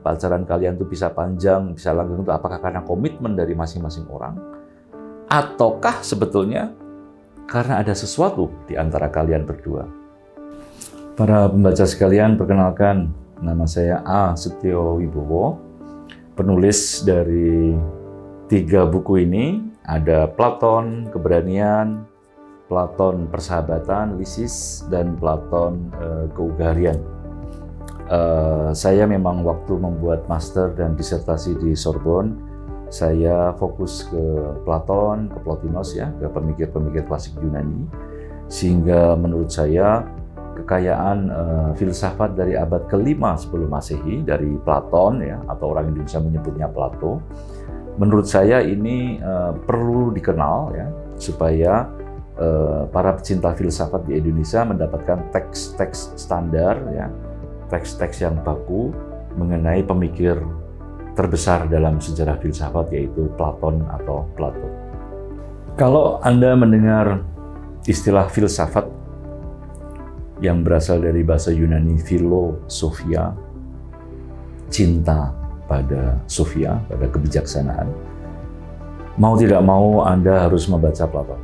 pacaran kalian itu bisa panjang, bisa langgeng itu apakah karena komitmen dari masing-masing orang, ataukah sebetulnya karena ada sesuatu di antara kalian berdua. Para pembaca sekalian, perkenalkan, nama saya A. Setio Wibowo, penulis dari 3 buku ini. Ada Platon Keberanian, Platon Persahabatan, Lysis, dan Platon Keugarian. Saya memang waktu membuat master dan disertasi di Sorbonne, saya fokus ke Platon, ke Plotinos ya, ke pemikir-pemikir klasik Yunani, sehingga menurut saya kekayaan filsafat dari abad ke-5 sebelum Masehi dari Platon ya, atau orang Indonesia menyebutnya Plato, menurut saya ini perlu dikenal ya, supaya para pecinta filsafat di Indonesia mendapatkan teks-teks standar ya, teks-teks yang baku mengenai pemikir terbesar dalam sejarah filsafat, yaitu Platon atau Plato. Kalau Anda mendengar istilah filsafat yang berasal dari bahasa Yunani philosophia, cinta pada Sophia, pada kebijaksanaan, mau tidak mau Anda harus membaca Platon.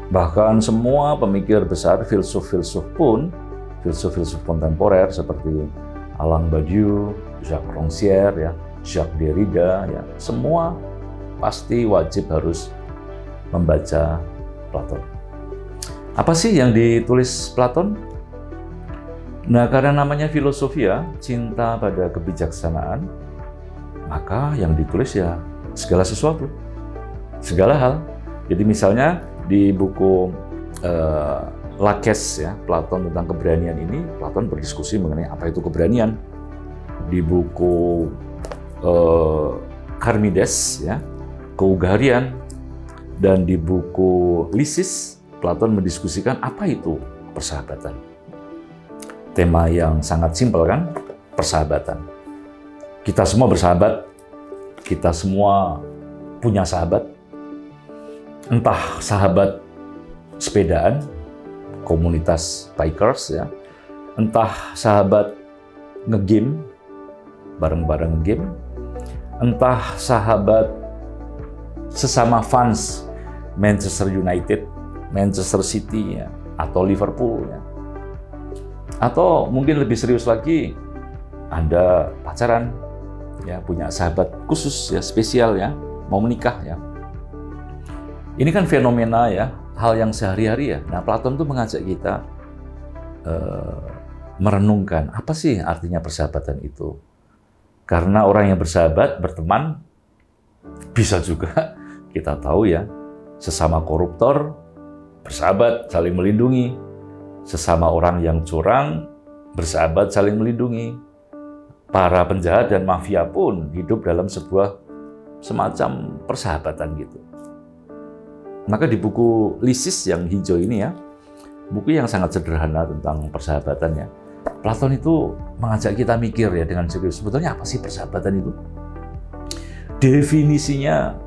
Bahkan semua pemikir besar, filsuf-filsuf pun, filsuf-filsuf kontemporer seperti Alain Badiou, Jacques Rancière, ya, Jacques Derrida, ya, semua pasti wajib harus membaca Platon. Apa sih yang ditulis Platon? Nah, karena namanya filosofia, cinta pada kebijaksanaan, maka yang ditulis ya segala sesuatu, segala hal. Jadi misalnya di buku Laches ya, Platon tentang keberanian ini, Platon berdiskusi mengenai apa itu keberanian. Di buku Charmides ya, keugarian, dan di buku Lysis, Platon mendiskusikan apa itu persahabatan. Tema yang sangat simpel kan, persahabatan. Kita semua bersahabat, kita semua punya sahabat, entah sahabat sepedaan, komunitas bikers ya, entah sahabat nge-game, bareng-bareng nge-game, entah sahabat sesama fans Manchester United, Manchester City ya, atau Liverpool ya. Atau mungkin lebih serius lagi, Anda pacaran, ya, punya sahabat khusus ya, spesial ya, mau menikah ya. Ini kan fenomena ya, hal yang sehari-hari ya. Nah, Platon tuh mengajak kita merenungkan apa sih artinya persahabatan itu. Karena orang yang bersahabat, berteman, bisa juga kita tahu ya, sesama koruptor bersahabat, saling melindungi. Sesama orang yang curang bersahabat, saling melindungi. Para penjahat dan mafia pun hidup dalam sebuah semacam persahabatan gitu. Maka di buku Lysis yang hijau ini ya, buku yang sangat sederhana tentang persahabatan ya, Platon itu mengajak kita mikir ya dengan serius, sebetulnya apa sih persahabatan itu? Definisinya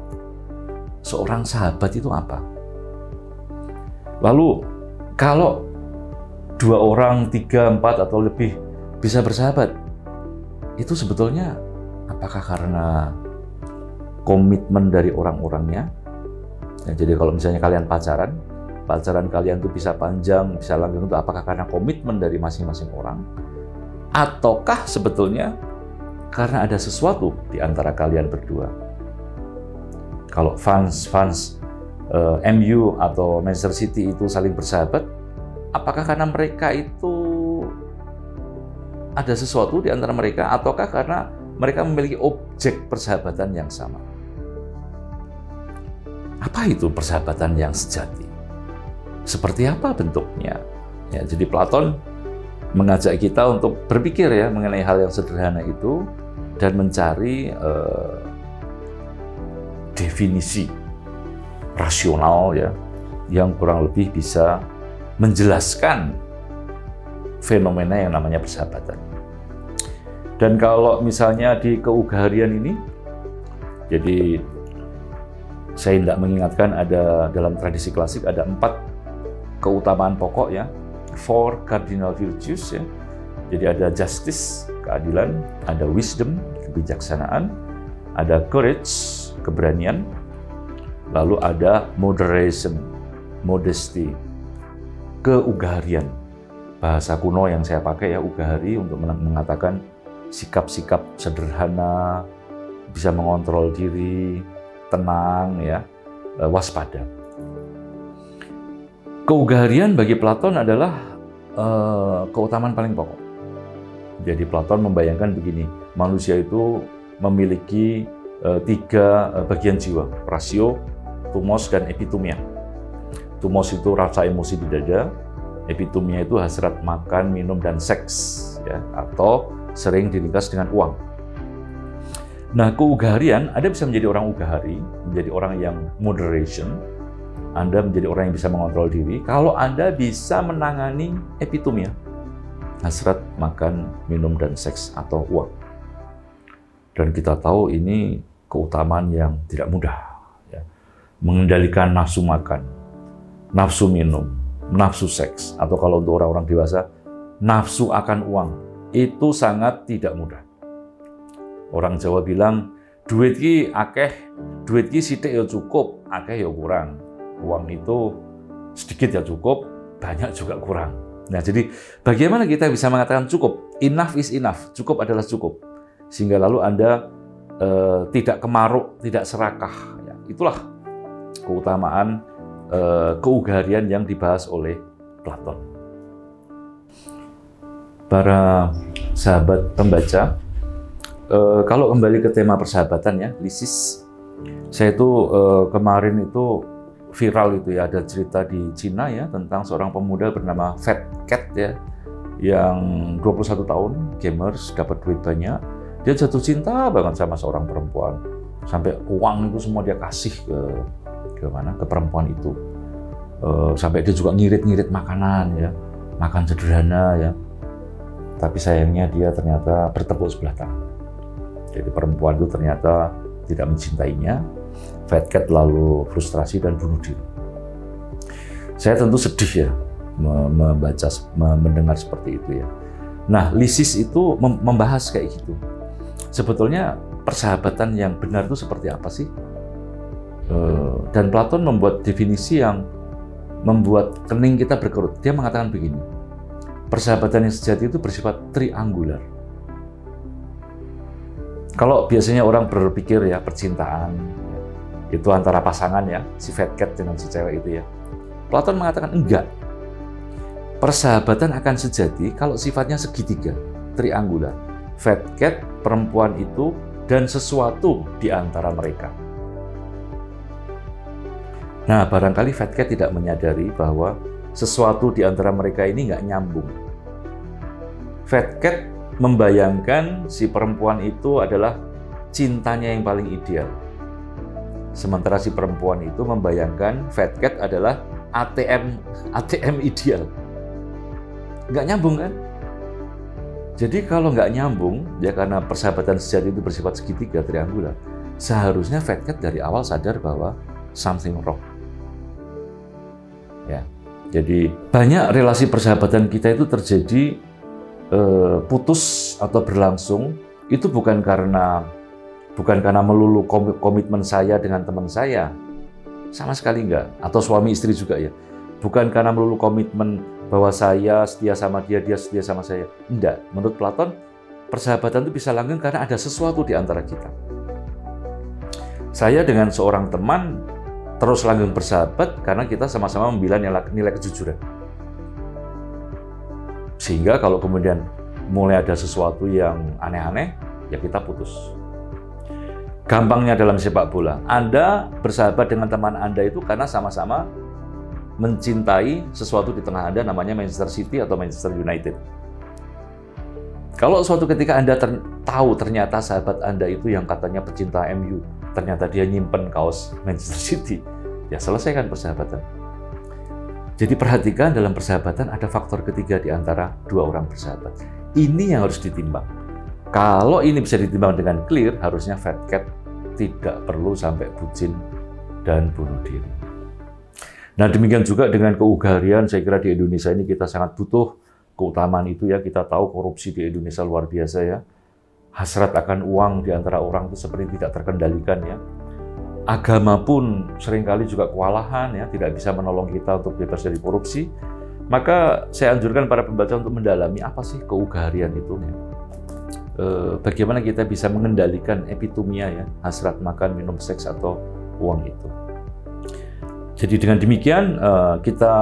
seorang sahabat itu apa? Lalu kalau 2 orang, 3, 4 atau lebih bisa bersahabat, itu sebetulnya apakah karena komitmen dari orang-orangnya? Ya, jadi kalau misalnya kalian pacaran kalian tuh bisa panjang, bisa langgeng itu apakah karena komitmen dari masing-masing orang? Ataukah sebetulnya karena ada sesuatu di antara kalian berdua? Kalau fans MU atau Manchester City itu saling bersahabat, apakah karena mereka itu ada sesuatu di antara mereka, ataukah karena mereka memiliki objek persahabatan yang sama? Apa itu persahabatan yang sejati? Seperti apa bentuknya? Ya, jadi Platon mengajak kita untuk berpikir ya mengenai hal yang sederhana itu dan mencari definisi rasional ya yang kurang lebih bisa menjelaskan fenomena yang namanya persahabatan. Dan kalau misalnya di keugarian ini, jadi saya tidak mengingatkan ada dalam tradisi klasik ada 4 keutamaan pokok ya, 4 cardinal virtues ya. Jadi ada justice, keadilan, ada wisdom, kebijaksanaan, ada courage, keberanian, lalu ada moderation, modesty, keugaharian. Bahasa kuno yang saya pakai ya, ugahari, untuk mengatakan sikap-sikap sederhana, bisa mengontrol diri, tenang, ya, waspada. Keugaharian bagi Platon adalah keutamaan paling pokok. Jadi Platon membayangkan begini, manusia itu memiliki 3 bagian jiwa, rasio, thumos, dan epitumia. Thumos itu rasa emosi di dada, epitumia itu hasrat makan, minum, dan seks, ya, atau sering diringkas dengan uang. Nah, keugaharian, Anda bisa menjadi orang ugahari, menjadi orang yang moderation, Anda menjadi orang yang bisa mengontrol diri, kalau Anda bisa menangani epitumia, hasrat makan, minum, dan seks, atau uang. Dan kita tahu ini keutamaan yang tidak mudah, ya. Mengendalikan nafsu makan, nafsu minum, nafsu seks, atau kalau untuk orang-orang dewasa, nafsu akan uang, itu sangat tidak mudah. Orang Jawa bilang, duit ki akeh, duit ki sithik ya cukup, akeh ya kurang. Uang itu sedikit ya cukup, banyak juga kurang. Nah, jadi bagaimana kita bisa mengatakan cukup? Enough is enough, cukup adalah cukup. Sehingga lalu Anda tidak kemaruk, tidak serakah. Ya, itulah keutamaan keugaharian yang dibahas oleh Platon. Para sahabat pembaca, kalau kembali ke tema persahabatan ya, Lysis, saya itu kemarin itu viral itu ya, ada cerita di Cina ya tentang seorang pemuda bernama Fat Cat ya, yang 21 tahun, gamers, dapat duit banyak, dia jatuh cinta banget sama seorang perempuan, sampai uang itu semua dia kasih ke perempuan itu, sampai dia juga ngirit-ngirit makanan ya, makan sederhana ya, tapi sayangnya dia ternyata bertepuk sebelah tangan. Jadi perempuan itu ternyata tidak mencintainya. Fat Cat lalu frustrasi dan bunuh diri. Saya tentu sedih ya mendengar seperti itu ya. Nah, Lysis itu membahas kayak gitu. Sebetulnya persahabatan yang benar itu seperti apa sih? Dan Platon membuat definisi yang membuat kening kita berkerut. Dia mengatakan begini, persahabatan yang sejati itu bersifat triangular. Kalau biasanya orang berpikir ya percintaan itu antara pasangan ya, si Fat Cat dengan si cewek itu ya. Platon mengatakan enggak. Persahabatan akan sejati kalau sifatnya segitiga, triangular. Fat Cat, perempuan itu, dan sesuatu di antara mereka. Nah, barangkali Fat Cat tidak menyadari bahwa sesuatu di antara mereka ini nggak nyambung. Fat Cat membayangkan si perempuan itu adalah cintanya yang paling ideal. Sementara si perempuan itu membayangkan Fat Cat adalah ATM ideal. Nggak nyambung kan? Jadi kalau nggak nyambung, ya karena persahabatan sejati itu bersifat segitiga, triangular, seharusnya Fat Cat dari awal sadar bahwa something wrong. Ya, jadi banyak relasi persahabatan kita itu terjadi putus atau berlangsung itu bukan karena melulu komitmen saya dengan teman saya, sama sekali enggak, atau suami istri juga ya, bukan karena melulu komitmen bahwa saya setia sama dia, dia setia sama saya, enggak. Menurut Platon, persahabatan itu bisa langgeng karena ada sesuatu di antara kita. Saya dengan seorang teman terus langgeng bersahabat karena kita sama-sama membela nilai kejujuran. Sehingga kalau kemudian mulai ada sesuatu yang aneh-aneh, ya kita putus. Gampangnya dalam sepak bola, Anda bersahabat dengan teman Anda itu karena sama-sama mencintai sesuatu di tengah Anda, namanya Manchester City atau Manchester United. Kalau suatu ketika Anda tahu ternyata sahabat Anda itu yang katanya pecinta MU, ternyata dia nyimpen kaos Manchester City, ya selesaikan persahabatan. Jadi perhatikan dalam persahabatan ada faktor ketiga di antara dua orang bersahabat. Ini yang harus ditimbang. Kalau ini bisa ditimbang dengan clear, harusnya Fat Cat tidak perlu sampai bucin dan bunuh diri. Nah, demikian juga dengan keugaharian, saya kira di Indonesia ini kita sangat butuh keutamaan itu ya. Kita tahu korupsi di Indonesia luar biasa ya. hasrat akan uang di antara orang itu seperti tidak terkendalikan ya. Agama pun seringkali juga kewalahan ya, tidak bisa menolong kita untuk bebas dari korupsi. Maka saya anjurkan para pembaca untuk mendalami apa sih keugaharian itu ya. Bagaimana kita bisa mengendalikan epitomia ya, hasrat makan, minum, seks atau uang itu. Jadi dengan demikian kita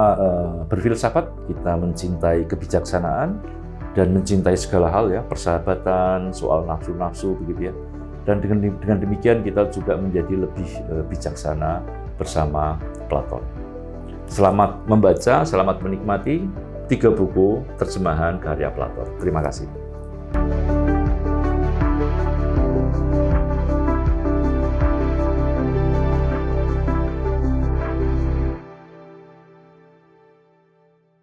berfilsafat, kita mencintai kebijaksanaan dan mencintai segala hal ya, persahabatan, soal nafsu-nafsu begitu ya. Dan dengan demikian kita juga menjadi lebih bijaksana bersama Platon. Selamat membaca, selamat menikmati 3 buku terjemahan karya Platon. Terima kasih.